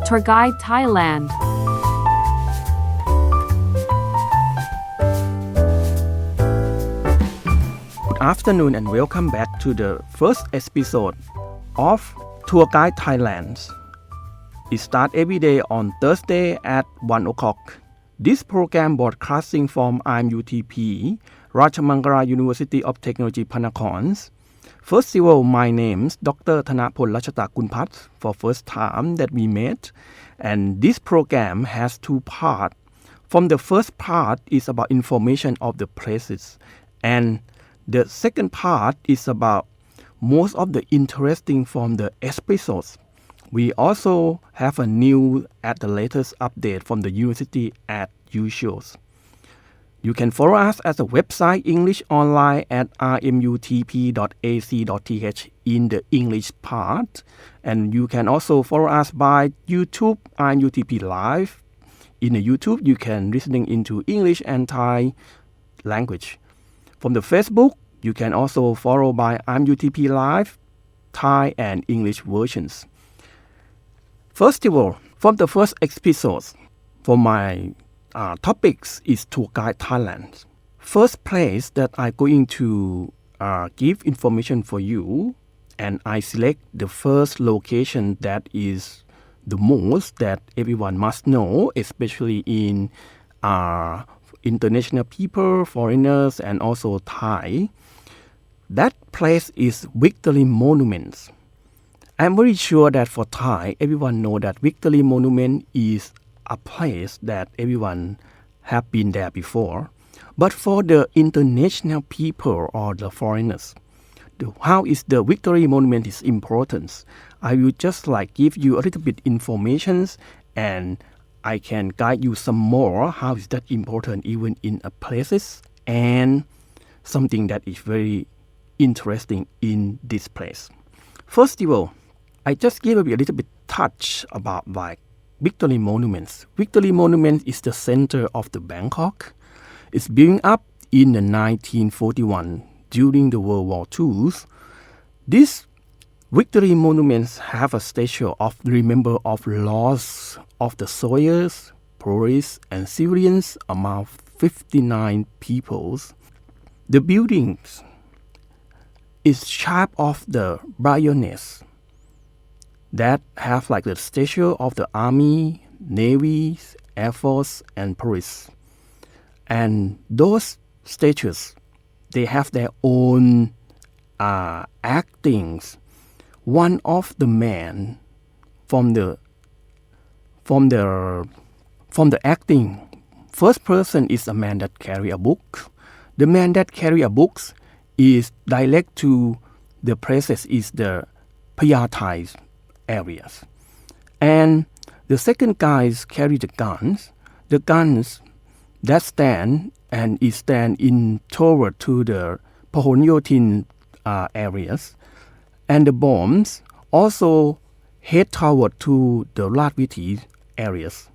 Tour Guide Thailand. Good afternoon and welcome back to the first episode of Tour Guide Thailand. It starts every day on Thursday at 1 o'clock. This program broadcasting from IMUTP, Rajamangala University of Technology, Panakorn. First of all, my name's Dr. Thanapol Rachata Kunpat for first time that we met. And this program has two parts. From the first part is about information of the places. And the second part is about most of the interesting from the episodes. We also have a new at the latest update from the university as usual. You can follow us at the website English Online at rmutp.ac.th in the English part. And you can also follow us by YouTube IMUTP Live. In the YouTube, you can listening into English and Thai language. From the Facebook, you can also follow by IMUTP Live, Thai and English versions. First of all, from the first episode, for my topics is Tour Guide Thailand. First place that I'm going to give information for you, and I select the first location that is the most that everyone must know, especially in international people, foreigners, and also Thai. That place is Victory Monument. I'm very sure that for Thai, everyone know that Victory Monument is a place that everyone have been there before. But for the international people or the foreigners, how is the Victory Monument is important? I will just give you a little bit information, and I can guide you some more how is that important even in a places and something that is very interesting in this place. First of all, I just give you a little bit touch about Victory Monuments. Victory Monument is the center of the Bangkok. It's built up in the 1941 during the World War II. This Victory Monuments have a statue of remember of loss of the soldiers, police, and civilians among 59 people. The buildings is shaped of the bayonets that have the statue of the Army, Navy, Air Force, and Police. And those statues, they have their own actings. One of the men from the acting, first person is a man that carry a book. The man that carry a book is direct to the places is the Payathai areas. And the second guys carry the guns that stand in toward to the Pahonyotin areas, and the bombs also head toward to the Latwiti areas.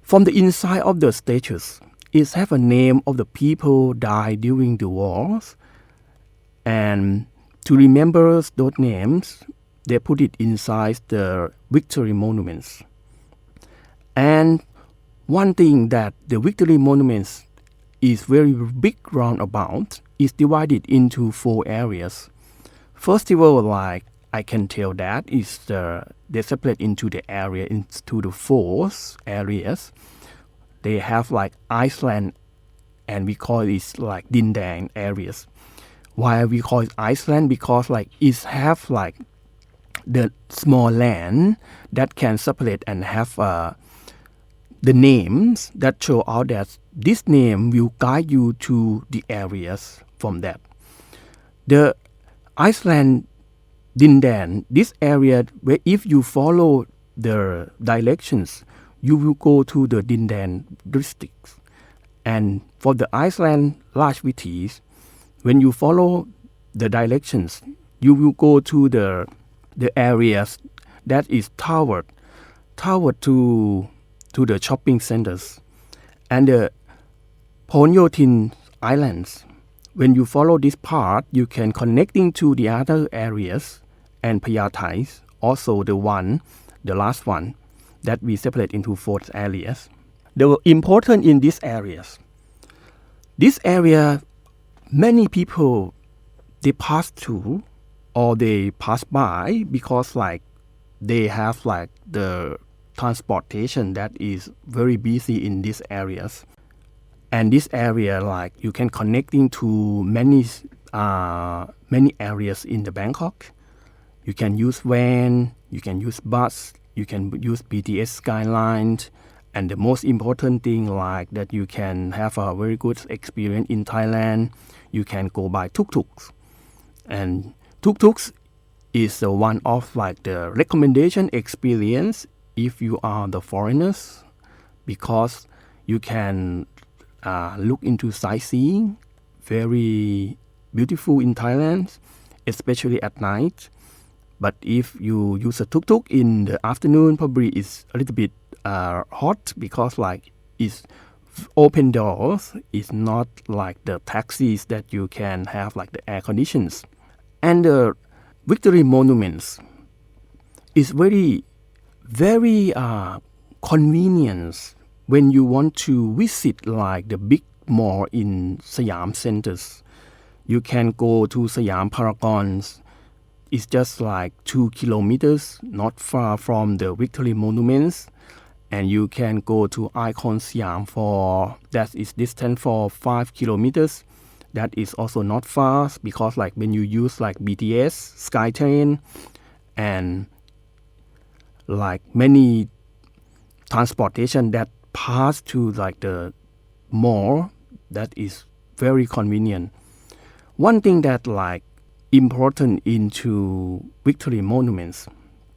From the inside of the statues, it have a name of the people died during the wars, and to remember those names, they put it inside the Victory Monuments. And one thing that the Victory Monuments is very big roundabout is divided into 4 areas. First of all, I can tell that is they separate into the area into the 4 areas. They have Iceland, and we call it Dindang areas. Why we call it Iceland? Because it have the small land that can separate and have the names that show out that this name will guide you to the areas from that. The Iceland Dindan, this area where if you follow the directions, you will go to the Dindan districts. And for the Iceland Latvitis, when you follow the directions, you will go to the areas that is toward to the shopping centers. And the Ponyotin Islands, when you follow this part, you can connecting to the other areas and Payathai, also the last one, that we separate into 4 areas. The important in these areas. This area, many people, they pass through or they pass by because like they have like the transportation that is very busy in these areas. And this area, like you can connecting to many areas in the Bangkok. You can use van, you can use bus, you can use BTS Skyline, and the most important thing like that you can have a very good experience in Thailand. You can go by tuk-tuks, and tuk-tuks is one of like the recommendation experience if you are the foreigners, because you can look into sightseeing, very beautiful in Thailand, especially at night. But if you use a tuk-tuk in the afternoon, probably it's a little bit hot because like it's open doors. It's not like the taxis that you can have like the air conditions. And the Victory Monuments is very convenient when you want to visit like the big mall in Siam centers. You can go to Siam Paragons. It's just like 2 kilometers, not far from the Victory Monuments. And you can go to Icon Siam that is distant for 5 kilometers. That is also not far because like when you use like BTS, SkyTrain, and like many transportation that pass to like the mall, that is very convenient. One thing that like important into Victory Monuments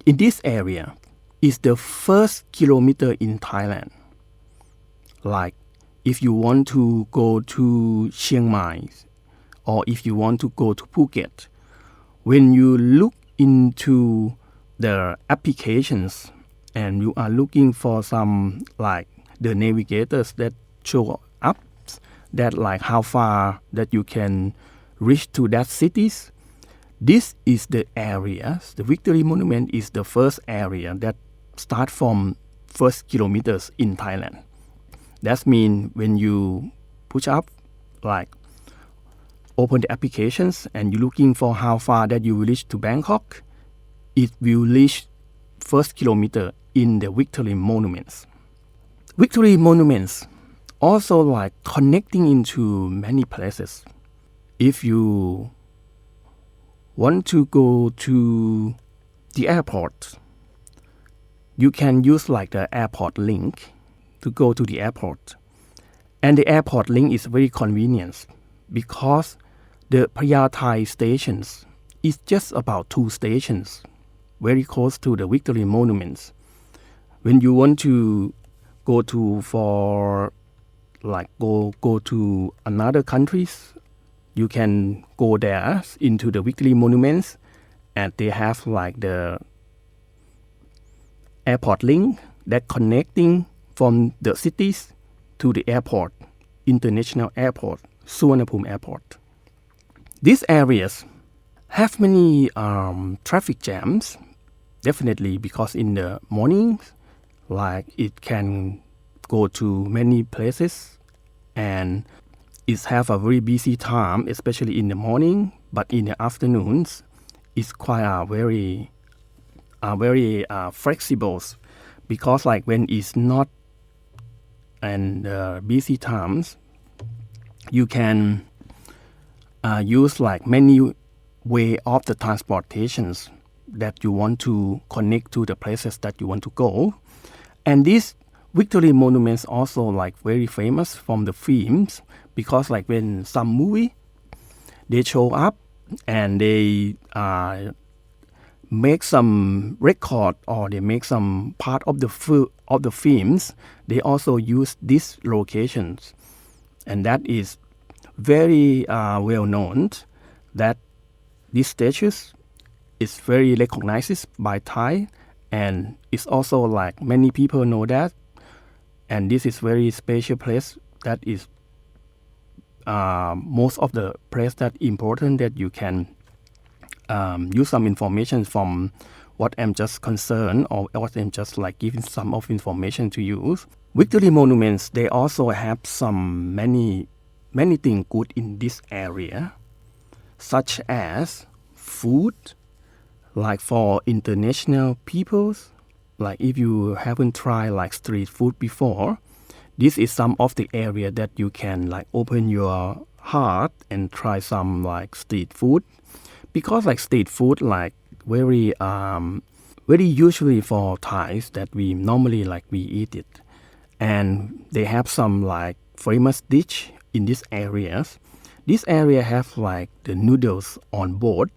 in this area is the first kilometer in Thailand. Like if you want to go to Chiang Mai or if you want to go to Phuket, when you look into the applications and you are looking for some like the navigators that show up that like how far that you can reach to that cities, this is the area. The Victory Monument is the first area that start from first kilometers in Thailand. That means when you push up, like open the applications and you're looking for how far that you will reach to Bangkok, it will reach first kilometer in the Victory Monuments. Victory Monuments also like connecting into many places. If you want to go to the airport, you can use like the airport link to go to the airport. And the airport link is very convenient because the Prayathai stations is just about 2 stations, very close to the Victory Monuments. When you want to go to for like go to another countries, you can go there into the Victory Monuments, and they have like the airport link that connecting from the cities to the airport, international airport, Suvarnabhumi Airport. These areas have many traffic jams, definitely because in the morning, like it can go to many places and it have a very busy time, especially in the morning, but in the afternoons, it's quite very flexible because like when it's not and busy times, you can use like many way of the transportations that you want to connect to the places that you want to go. And these Victory Monuments also like very famous from the films because like when some movie they show up and they make some record or they make some part of the films, they also use these locations, and that is very well known that these statues is very recognized by Thai, and it's also like many people know that, and this is very special place that is most of the place that important that you can use some information from what I'm just concerned or what I'm just like giving some of information to you. Victory monuments, they also have some many things good in this area, such as food, like for international peoples. Like if you haven't tried like street food before, this is some of the area that you can like open your heart and try some like street food, because like street food like very usually for Thais that we normally like we eat it, and they have some like famous dish in these areas. This area have like the noodles on board.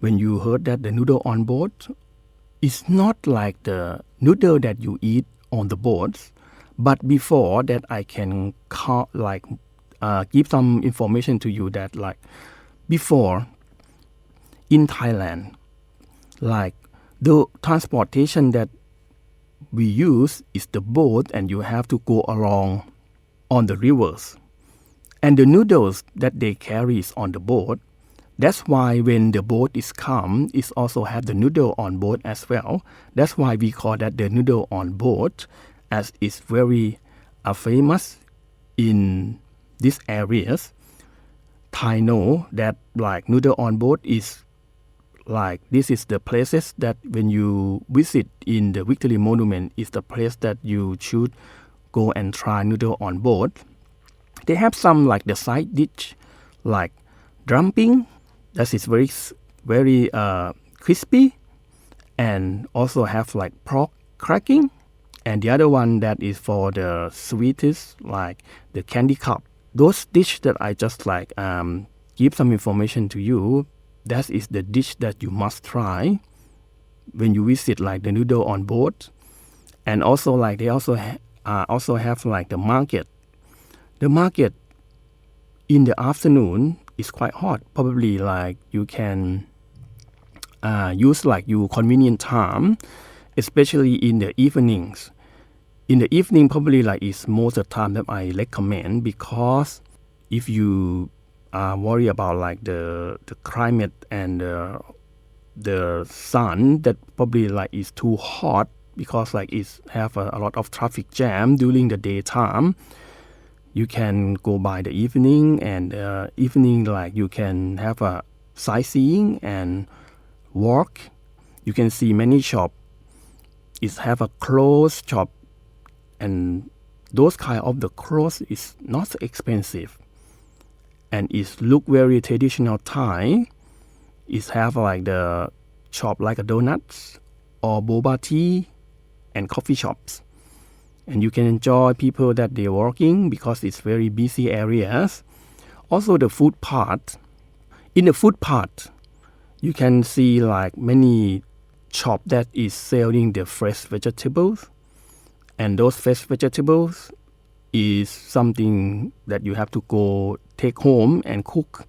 When you heard that the noodle on board, it's not like the noodle that you eat on the boats. But before that, I can give some information to you that like before in Thailand, like the transportation that we use is the boat, and you have to go along on the rivers. And the noodles that they carry is on the boat. That's why when the boat is come, it also have the noodle on board as well. That's why we call that the noodle on boat, as it's very famous in these areas. Thai know that like noodle on boat is like, this is the places that when you visit in the Victory Monument is the place that you should go and try noodle on board. They have some like the side dish like dumpling that is very crispy, and also have like pork cracking, and the other one that is for the sweetest like the candy cup. Those dish that I just like give some information to you, that is the dish that you must try when you visit like the noodle on board. And also like they also have like the market. The market in the afternoon is quite hot. Probably like you can use like your convenient time, especially in the evenings. In the evening, probably like is most of the time that I recommend, because if you worry about like the climate and the sun, that probably like is too hot, because like it's have a lot of traffic jam during the daytime. You can go by the evening, and evening like you can have a sightseeing and walk. You can see many shop. It have a clothes shop, and those kind of the clothes is not expensive, and it look very traditional Thai. It have like the shop like a donuts or boba tea and coffee shops. And you can enjoy people that they're working, because it's very busy areas. Also the food part. In the food part, you can see like many shop that is selling the fresh vegetables. And those fresh vegetables is something that you have to go take home and cook.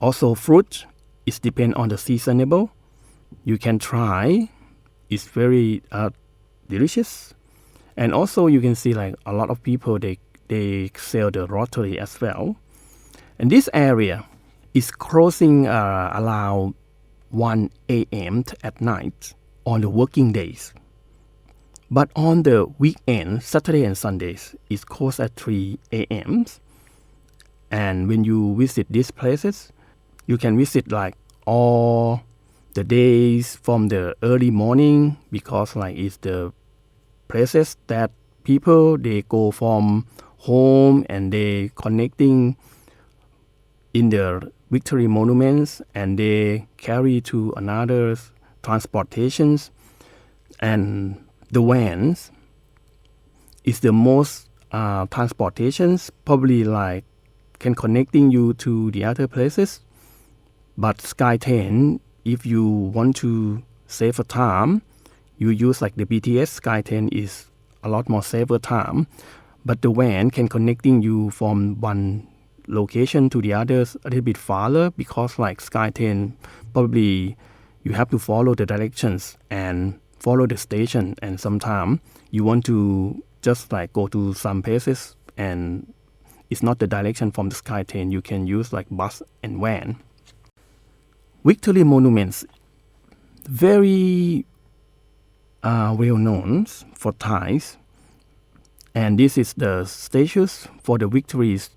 Also fruit, it depends on the seasonable. You can try. It's very delicious. And also you can see like a lot of people, they sell the rotary as well. And this area is closing around 1 a.m. at night on the working days. But on the weekend, Saturday and Sundays, it's closed at 3 a.m. And when you visit these places, you can visit like all the days from the early morning, because like it's the places that people, they go from home and they connecting in the Victory monuments, and they carry to another transportations. And the vans is the most transportations, probably like can connecting you to the other places. But Skytrain, if you want to save a time, you use like the BTS. Skytrain is a lot more safer time, but the van can connecting you from one location to the others a little bit farther, because like Skytrain, probably you have to follow the directions and follow the station, and sometimes you want to just like go to some places and it's not the direction from the Skytrain. You can use like bus and van. Victory monuments, very well known for Thais, and this is the status for the victories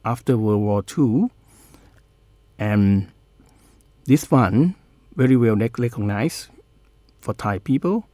after World War II, and this one very well recognized for Thai people.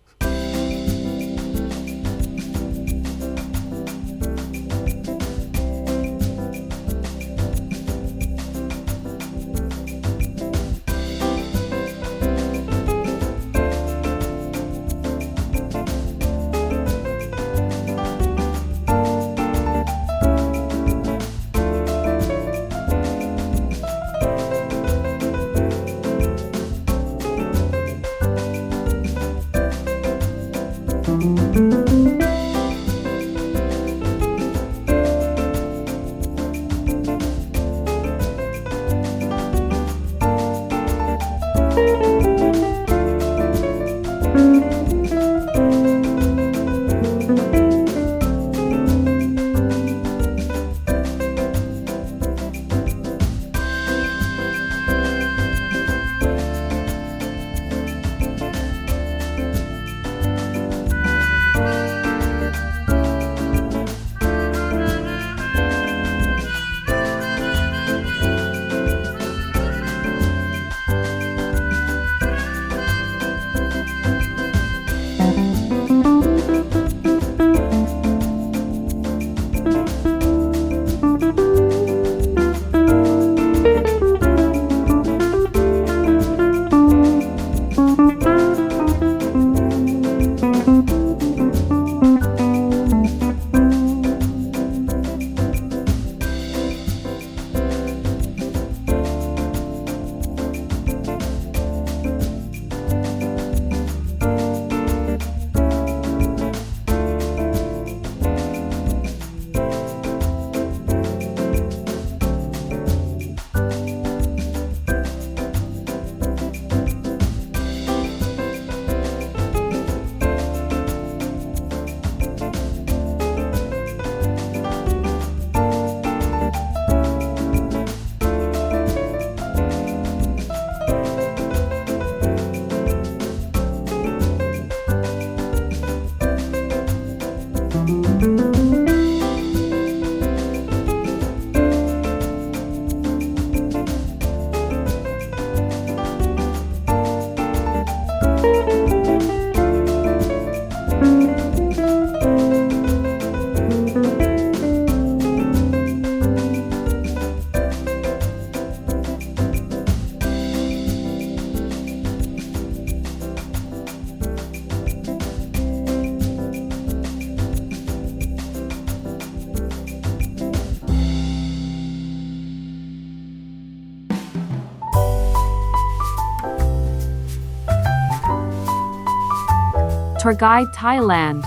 Tour Guide Thailand.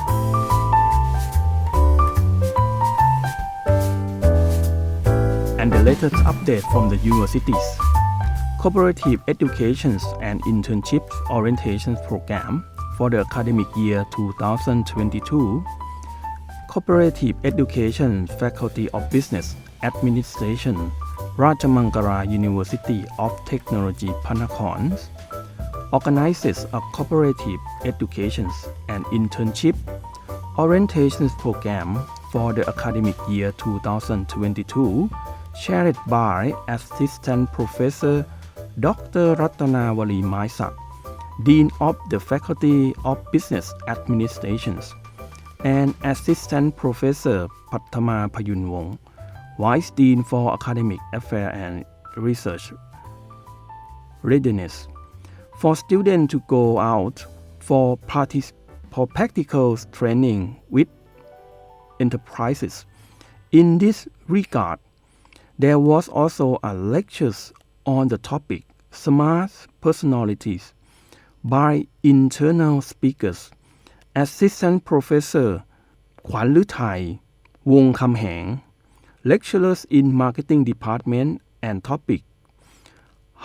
And the latest update from the universities. Cooperative Education and Internship Orientation Program for the academic year 2022. Cooperative Education Faculty of Business Administration, Rajamangala University of Technology Panakorn, organizes a cooperative education and internship orientation program for the academic year 2022, chaired by Assistant Professor Dr. Ratanawali Maisak, Dean of the Faculty of Business Administration, and Assistant Professor Pathama Payunwong, Vice Dean for Academic Affairs and Research Readiness, for students to go out for practical training with enterprises. In this regard, there was also a lecture on the topic Smart Personalities by internal speakers, Assistant Professor Kwan Luthai Wong Kam Heng, lecturers in Marketing Department, and topic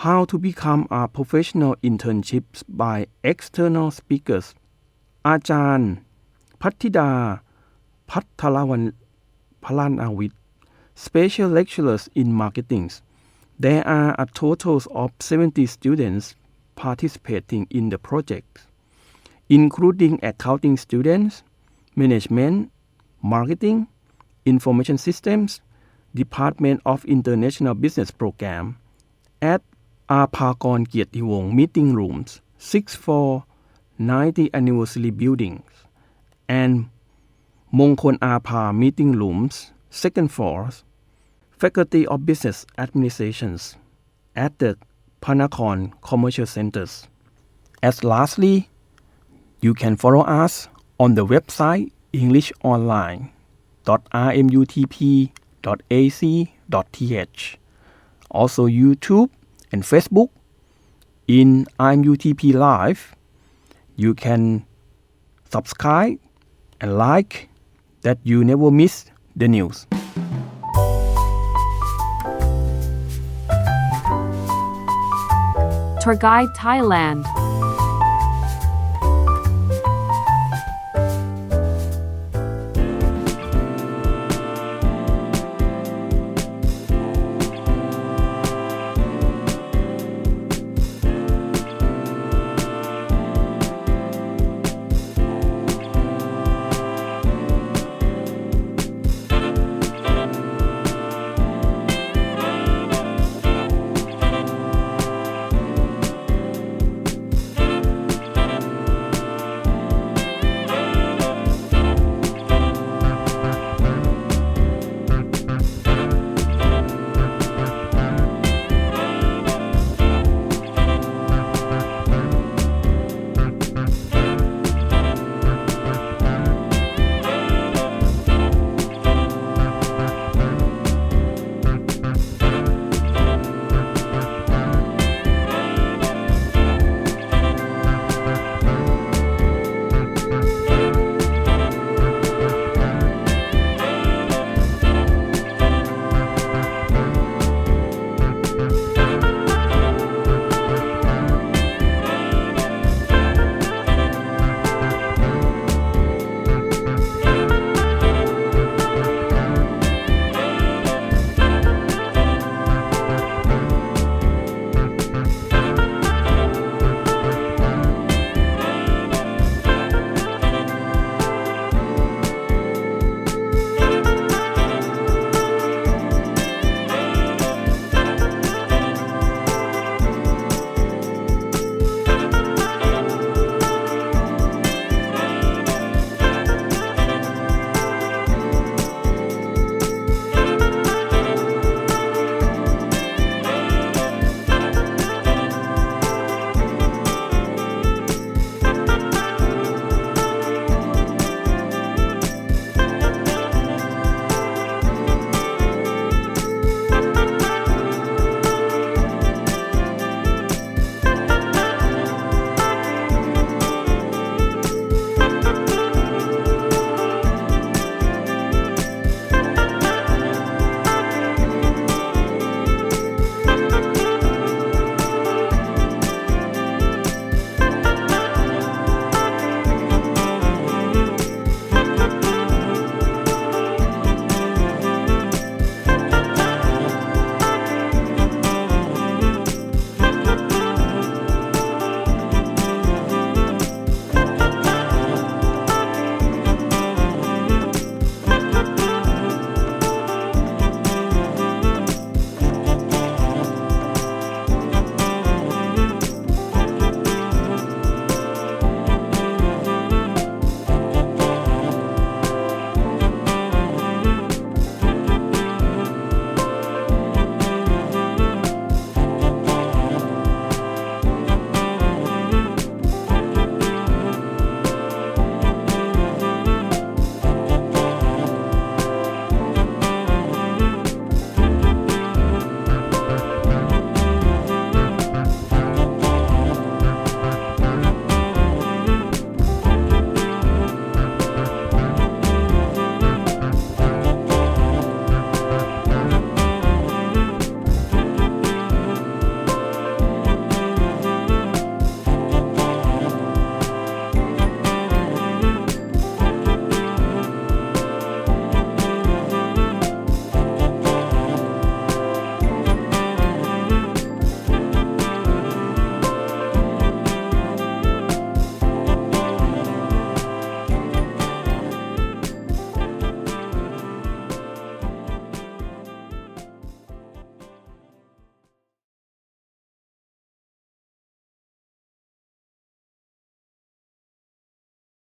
How to become a professional internships by external speakers อาจารย์พัทธิดาภัทรวรรณพลานาวิทย์ Special lecturers in marketing. There are a total of 70 students participating in the project, including accounting students, management, marketing, information systems, Department of International Business Program at Apakorn Kietiwong Meeting Rooms, 6th floor, 90th Anniversary Buildings, and Mongkol Apa Meeting Rooms, 2nd floor, Faculty of Business Administrations at the Panakon Commercial Centers. As lastly, you can follow us on the website englishonline.rmutp.ac.th, also YouTube and Facebook. In RMUTP Live, you can subscribe and like that you never miss the news. Tour Guide Thailand.